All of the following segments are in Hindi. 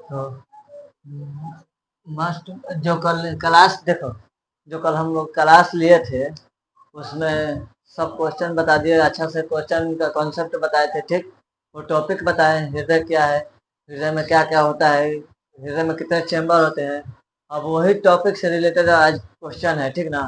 तो मस्ट जो कल क्लास देखो, जो कल हम लोग क्लास लिए थे उसमें सब क्वेश्चन बता दिए, अच्छा से क्वेश्चन का कॉन्सेप्ट बताए थे, ठीक। वो टॉपिक बताए, हृदय क्या है, हृदय में क्या क्या होता है, हृदय में कितने चैम्बर होते हैं। अब वही टॉपिक से रिलेटेड आज क्वेश्चन है, ठीक ना।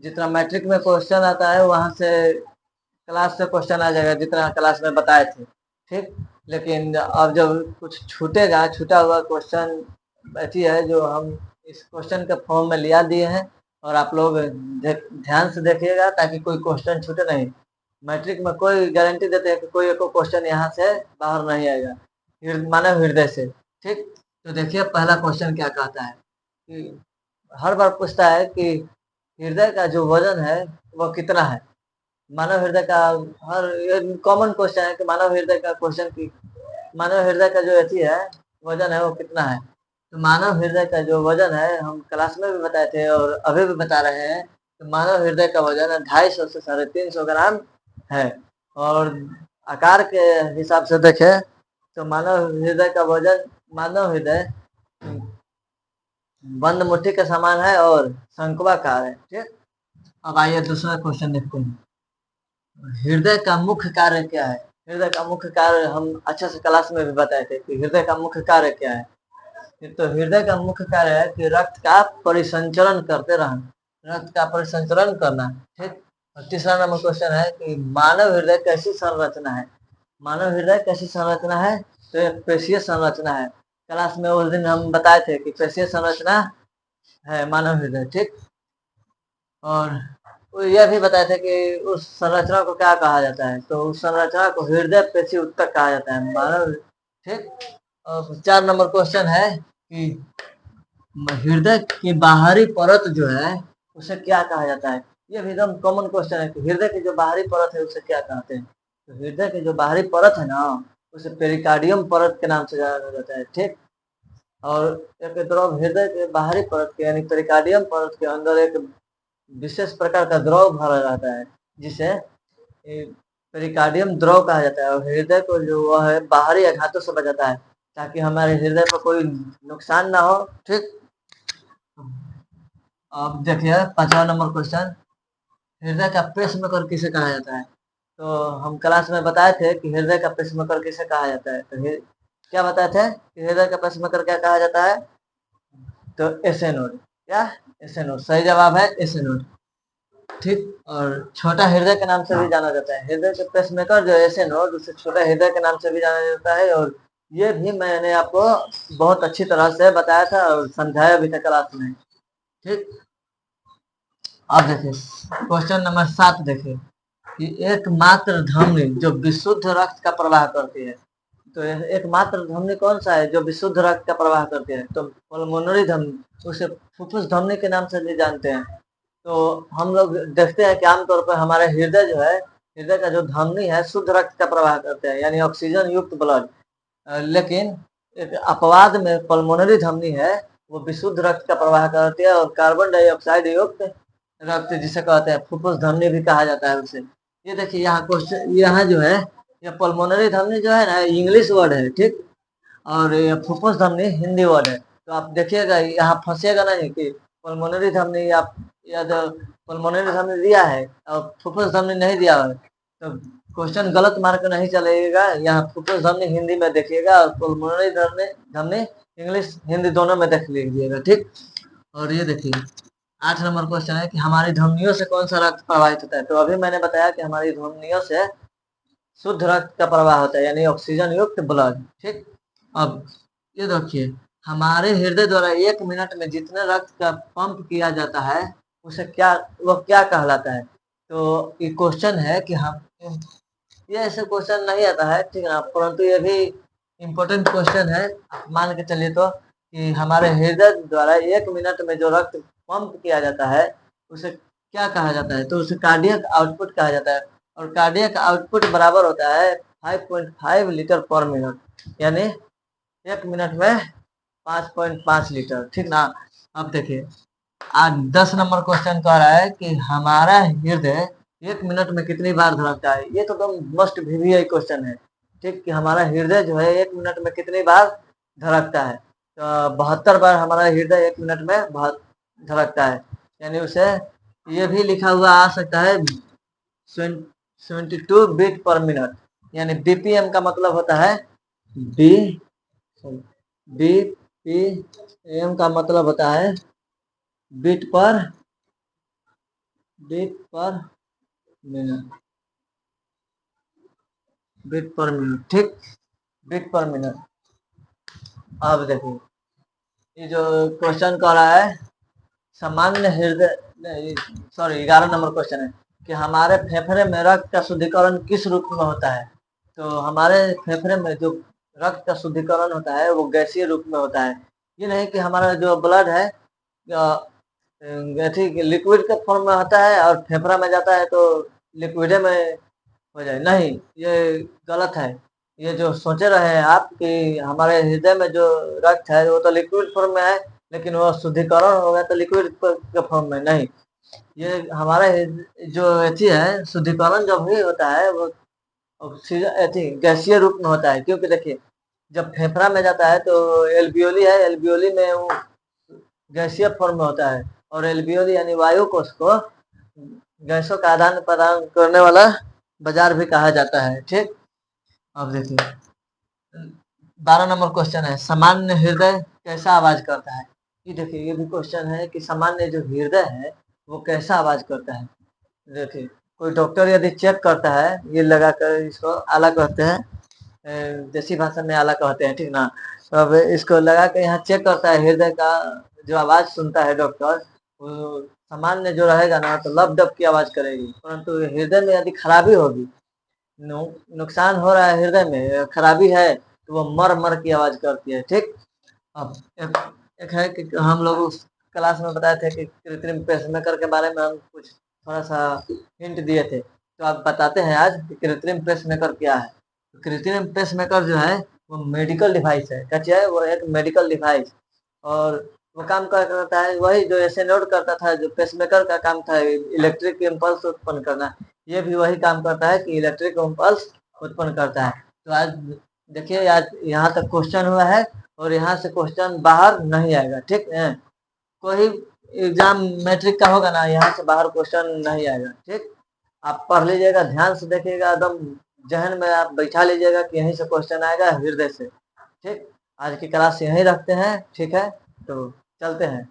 जितना मैट्रिक में क्वेश्चन आता है वहाँ से क्लास से क्वेश्चन आ जाएगा, जितना क्लास में बताए थे, ठीक। लेकिन अब जब कुछ छूटेगा, छूटा हुआ क्वेश्चन ऐसी है जो हम इस क्वेश्चन के फॉर्म में लिया दिए हैं, और आप लोग ध्यान से देखिएगा ताकि कोई क्वेश्चन छूटे नहीं। मैट्रिक में कोई गारंटी देते हैं कि कोई एक क्वेश्चन यहाँ से बाहर नहीं आएगा, मानव हृदय से, ठीक। तो देखिए पहला क्वेश्चन क्या कहता है कि हर बार पूछता है कि हृदय का जो वजन है वो कितना है। मानव हृदय का हर कॉमन क्वेश्चन है कि मानव हृदय का क्वेश्चन की मानव हृदय का जो अथी है वजन है वो कितना है। तो मानव हृदय का जो वजन है हम क्लास में भी बताए थे और अभी भी बता रहे हैं, तो मानव हृदय का वजन 250 से 350 ग्राम है। और आकार के हिसाब से देखें तो मानव हृदय का वजन, मानव हृदय बंद मुट्ठी के समान है और शंक्वाकार है, ठीक। अब आइए दूसरा क्वेश्चन देखते हैं, हृदय का मुख्य कार्य क्या है। हृदय का मुख्य कार्य हम अच्छे से क्लास में भी बताए थे कि हृदय का मुख्य कार्य क्या है। तो हृदय का मुख्य कार्य है कि रक्त का परिसंचरण करते रहना, रक्त का परिसंचरण करना, ठीक। और तीसरा नंबर क्वेश्चन है कि मानव हृदय कैसी संरचना है। मानव हृदय कैसी संरचना है, तो एक पेशीय संरचना है। क्लास में उस दिन हम बताए थे कि पेशीय संरचना है मानव हृदय, ठीक। और यह भी बताए थे कि उस संरचना को क्या कहा जाता है, तो उस संरचना को हृदय पेशी ऊतक कहा जाता है मानव, ठीक। और 4 नंबर क्वेश्चन है कि हृदय की बाहरी परत जो है उसे क्या कहा जाता है। ये भी एकदम कॉमन क्वेश्चन है कि हृदय की जो बाहरी परत है उसे क्या कहते हैं। तो हृदय की जो बाहरी परत है ना उसे पेरिकार्डियम परत के नाम से जाना जाता है, ठीक। और एक तरफ हृदय के बाहरी परत के यानी पेरिकार्डियम परत के अंदर एक विशेष प्रकार का द्रव भरा रहता है जिसे पेरिकार्डियम द्रव कहा जाता है। और हृदय को जो वह है बाहरी आघातों से बचाता है ताकि हमारे हृदय पर कोई नुकसान ना हो, ठीक। अब देखिए 5वां नंबर क्वेश्चन, हृदय का पेसमेकर किसे कहा जाता है। तो हम क्लास में बताए थे कि हृदय का पेसमेकर किसे कहा जाता है। तो क्या बताए थे कि हृदय का पेसमेकर क्या कहा जाता है, तो एसए नोड, क्या एसए नोड सही जवाब है, एसए नोड, ठीक। और छोटा हृदय के नाम से भी जाना जाता है, हृदय के पेसमेकर जो एसए नोड उसे छोटा हृदय के नाम से भी जाना जाता है। और ये भी मैंने आपको बहुत अच्छी तरह से बताया था और समझाया भी था क्लास में, ठीक। अब देखिए क्वेश्चन नंबर 7 देखिए कि एकमात्र धमनी जो विशुद्ध रक्त का प्रवाह करती है। तो एकमात्र धमनी कौन सा है जो विशुद्ध रक्त का प्रवाह करती है, तो पल्मोनरी धमनी, उसे फुफ्फुस धमनी के नाम से भी जानते हैं। तो हम लोग देखते हैं कि आमतौर पर हमारे हृदय जो है, हृदय का जो धमनी है शुद्ध रक्त का प्रवाह करते हैं यानी ऑक्सीजन युक्त ब्लड। लेकिन एक अपवाद में पल्मोनरी धमनी है वो विशुद्ध रक्त का प्रवाह करती है और कार्बन डाइऑक्साइड युक्त रक्त जिसे कहते हैं फुफ्फुस धमनी भी कहा जाता है उसे। ये देखिए यहाँ क्वेश्चन, यहाँ जो है ये पल्मोनरी धमनी जो है ना इंग्लिश वर्ड है, ठीक। और ये फुफ्फुस धमनी हिंदी वर्ड है। तो आप देखिएगा यहाँ फंसेगा नहीं कि पल्मोनरी धमनी या जो पल्मोनरी धमनी दिया है और फुफ्फुस धमनी नहीं दिया है तो क्वेश्चन गलत मार्क नहीं चलेगा। यहाँ फुफ्फुस धमनी हिंदी में देखिएगा और पल्मोनरी धमनी इंग्लिश हिंदी दोनों में देख लीजिएगा, ठीक। और ये देखिए 8 नंबर क्वेश्चन है कि हमारी धमनियों से कौन सा रक्त प्रवाहित होता है। तो अभी मैंने बताया कि हमारी धमनियों से शुद्ध रक्त का प्रवाह होता है यानी ऑक्सीजन युक्त ब्लड, ठीक। अब ये देखिए हमारे हृदय द्वारा 1 मिनट में जितने रक्त का पंप किया जाता है उसे क्या, वह क्या कहलाता है। तो ये क्वेश्चन है कि हम, ये ऐसे क्वेश्चन नहीं आता है, ठीक है ना, परंतु ये भी इम्पोर्टेंट क्वेश्चन है। मान के चलिए तो कि हमारे हृदय द्वारा 1 मिनट में जो रक्त पंप किया जाता है उसे क्या कहा जाता है, तो उसे कार्डियक आउटपुट कहा जाता है। और कार्डियक आउटपुट बराबर होता है 5.5 लीटर पर मिनट यानी 1 मिनट में 5.5 लीटर, ठीक ना। अब देखिए आज 10 नंबर क्वेश्चन कह रहा है कि हमारा हृदय 1 मिनट में कितनी बार धड़कता है। ये तो एकदम मस्ट वीवीआई क्वेश्चन है। ठीक, कि हमारा हृदय जो है 1 मिनट में कितनी बार धड़कता है। तो 72 बार हमारा हृदय 1 मिनट में धड़कता है। यानी उसे ये भी लिखा हुआ आ सकता है 72 बीट पर मिनट। यानी बीपीएम का मतलब होता है बीपीएम का मतलब होता है beat per minute, beat per minute, ठीक, बीट पर मिनट। अब देखिए ये जो क्वेश्चन कर रहा है सामान्य हृदय, सॉरी 11 नंबर क्वेश्चन है कि हमारे फेफड़े में रक्त का शुद्धिकरण किस रूप में होता है। तो हमारे फेफड़े में जो रक्त का शुद्धिकरण होता है वो गैसीय रूप में होता है। ये नहीं कि हमारा जो ब्लड है ठीक लिक्विड के फॉर्म में होता है और फेफड़ा में जाता है तो लिक्विड में हो जाए, नहीं, ये गलत है। ये जो सोचे रहे हैं आप कि हमारे हृदय में जो रक्त है वो तो लिक्विड फॉर्म में है, लेकिन वो शुद्धिकरण हो गया तो लिक्विड के फॉर्म में नहीं। ये हमारा जो अथी है शुद्धिकरण जब भी होता है वो ऑक्सीजन गैसीय रूप में होता है। क्योंकि देखिए जब फेफड़ा में जाता है तो एल्वियोली है, एल्वियोली में वो गैसीय फॉर्म में होता है और एल्वियोली यानी वायु कोश को गैसों का आदान प्रदान करने वाला बाजार भी कहा जाता है। ठीक, अब देखिए 12 नंबर क्वेश्चन है सामान्य हृदय कैसा आवाज करता है। ये देखिए ये भी क्वेश्चन है कि सामान्य जो हृदय है वो कैसा आवाज करता है। देखिए कोई डॉक्टर यदि चेक करता है, ये लगाकर इसको आला कहते हैं, देसी भाषा में आला कहते हैं, ठीक ना। तो अब इसको लगा के यहाँ चेक करता है हृदय का जो आवाज सुनता है डॉक्टर, वो सामान्य जो रहेगा ना तो लब डब की आवाज करेगी, परंतु हृदय में यदि खराबी होगी, नुकसान हो रहा है हृदय में खराबी है तो वो मर मर की आवाज करती है। ठीक, अब एक है कि हम लोग उस क्लास में बताए थे कि कृत्रिम पेसमेकर के बारे में हम कुछ थोड़ा सा हिंट दिए थे, तो आप बताते हैं आज कि कृत्रिम पेसमेकर क्या है। तो कृत्रिम पेसमेकर जो है वो मेडिकल डिवाइस है। क्या है वो? एक मेडिकल डिवाइस, और वो काम करता है वही जो ऐसे नोट करता था, जो पेसमेकर का काम था इलेक्ट्रिक इम्पल्स उत्पन्न करना, ये भी वही काम करता है कि इलेक्ट्रिक इम्पल्स उत्पन्न करता है। तो आज देखिए आज यहाँ तक क्वेश्चन हुआ है और यहाँ से क्वेश्चन बाहर नहीं आएगा। ठीक है, कोई एग्जाम मैट्रिक का होगा ना, यहाँ से बाहर क्वेश्चन नहीं आएगा। ठीक, आप पढ़ लीजिएगा, ध्यान से देखिएगा, एकदम जहन में आप बैठा लीजिएगा कि यहीं से क्वेश्चन आएगा हृदय से। ठीक, आज की क्लास यहीं रखते हैं। ठीक है, तो चलते हैं।